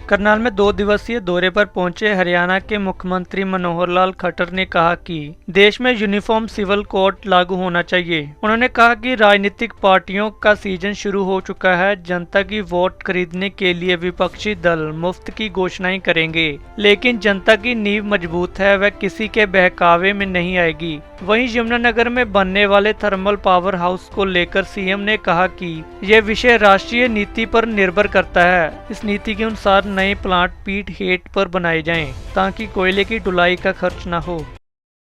करनाल में 2 दिवसीय दौरे पर पहुंचे हरियाणा के मुख्यमंत्री मनोहर लाल खट्टर ने कहा कि देश में यूनिफॉर्म सिविल कोड लागू होना चाहिए। उन्होंने कहा कि राजनीतिक पार्टियों का सीजन शुरू हो चुका है। जनता की वोट खरीदने के लिए विपक्षी दल मुफ्त की घोषणाएं करेंगे, लेकिन जनता की नींव मजबूत है, वह किसी के बहकावे में नहीं आएगी। वहीं यमुनानगर में बनने वाले थर्मल पावर हाउस को लेकर सीएम ने कहा कि यह विषय राष्ट्रीय नीति पर निर्भर करता है। इस नीति के अनुसार नए प्लांट पीट हेट पर बनाए जाएं, ताकि कोयले की ढुलाई का खर्च न हो।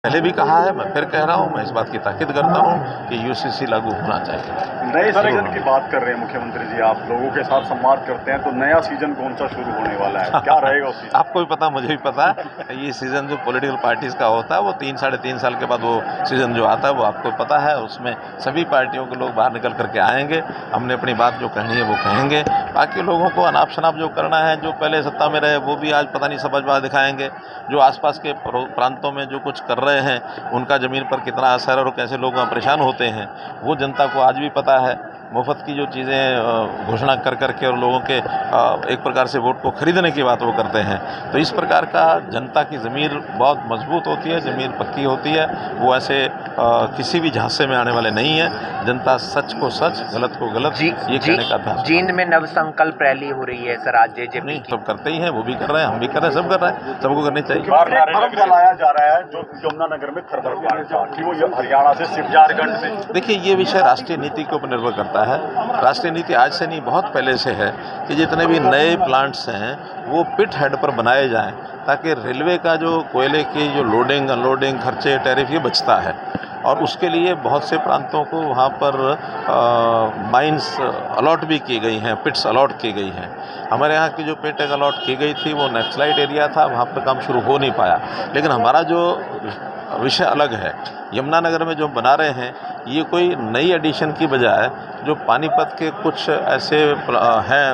पहले भी कहा है, मैं फिर कह रहा हूं, मैं इस बात की ताकीद करता हूं कि यूसीसी लागू होना चाहिए। नए सीजन की बात कर रहे हैं मुख्यमंत्री जी, आप लोगों के साथ संवाद करते हैं, तो नया सीजन कौन सा शुरू होने वाला है, क्या रहेगा उस सीजन? आपको भी पता, मुझे भी पता। ये सीजन जो पॉलिटिकल पार्टीज का होता है वो 3-3.5 साल के बाद वो सीजन जो आता है वो आपको पता है। उसमें सभी पार्टियों के लोग बाहर निकल करके आएंगे, हमने अपनी बात जो कहनी है वो कहेंगे। बाकी लोगों को अनाप शनाप जो करना है, जो पहले सत्ता में रहे वो भी आज पता नहीं समझ दिखाएंगे। जो आसपास के प्रांतों में जो कुछ कर रहे हैं, उनका ज़मीन पर कितना असर और कैसे लोग वहाँ परेशान होते हैं, वो जनता को आज भी पता है। मुफ्त की जो चीज़ें घोषणा कर करके और लोगों के एक प्रकार से वोट को खरीदने की बात वो करते हैं, तो इस प्रकार का जनता की ज़मीर बहुत मजबूत होती है, ज़मीर पक्की होती है। वो ऐसे किसी भी झांसे में आने वाले नहीं है। जनता सच को सच, गलत को गलत, ये कहने का अभ्यास। जींद में नव संकल्प रैली हो रही है सर, आज जेजेपी सब करते ही हैं, वो भी कर रहे हैं, हम भी कर रहे हैं, सब कर रहे हैं, सबको करनी चाहिए। चलाया जा रहा है जो यमुनानगर में थर्मल प्लांट था कि वो हरियाणा से सिर्फ झारखंड में। देखिए, ये विषय राष्ट्रीय नीति के ऊपर निर्भर करता है। राष्ट्रीय नीति आज से नहीं, बहुत पहले से है कि जितने भी नए प्लांट्स हैं वो पिट हेड पर बनाए जाएं, ताकि रेलवे का जो कोयले की जो लोडिंग अनलोडिंग खर्चे टैरिफ ये बचता है। और उसके लिए बहुत से प्रांतों को वहाँ पर माइंस अलॉट भी की गई हैं, पिट्स अलॉट की गई हैं। हमारे यहाँ की जो पिट अलॉट की गई थी वो नक्सलाइट एरिया था, वहाँ पर काम शुरू हो नहीं पाया। लेकिन हमारा जो विषय अलग है, यमुनानगर में जो बना रहे हैं ये कोई नई एडिशन की बजाय जो पानीपत के कुछ ऐसे हैं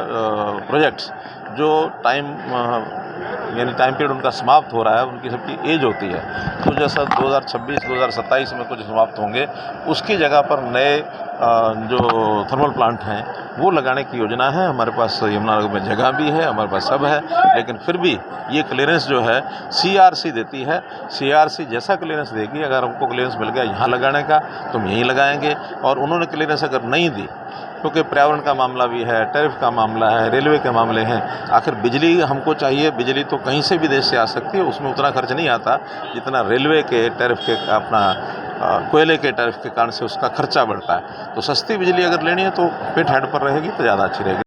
प्रोजेक्ट्स जो यानी टाइम पीरियड उनका समाप्त हो रहा है, उनकी सबकी एज होती है, तो जैसा 2026-2027 में कुछ समाप्त होंगे, उसकी जगह पर नए जो थर्मल प्लांट हैं वो लगाने की योजना है। हमारे पास यमुनानगर में जगह भी है, हमारे पास सब है, लेकिन फिर भी ये क्लियरेंस जो है सीआरसी देती है। सीआरसी जैसा क्लियरेंस देगी, अगर हमको क्लियरेंस मिल गया यहाँ लगाने का तो हम यहीं लगाएंगे, और उन्होंने क्लियरेंस अगर नहीं दी, क्योंकि पर्यावरण का मामला भी है, टैरिफ का मामला है, रेलवे के मामले हैं, आखिर बिजली हमको चाहिए। बिजली तो कहीं से भी देश से आ सकती है, उसमें उतना खर्च नहीं आता जितना रेलवे के टैरिफ के अपना कोयले के टैरिफ के कारण से उसका खर्चा बढ़ता है। तो सस्ती बिजली अगर लेनी है तो पिट हेड पर रहेगी तो ज़्यादा अच्छी रहेगी।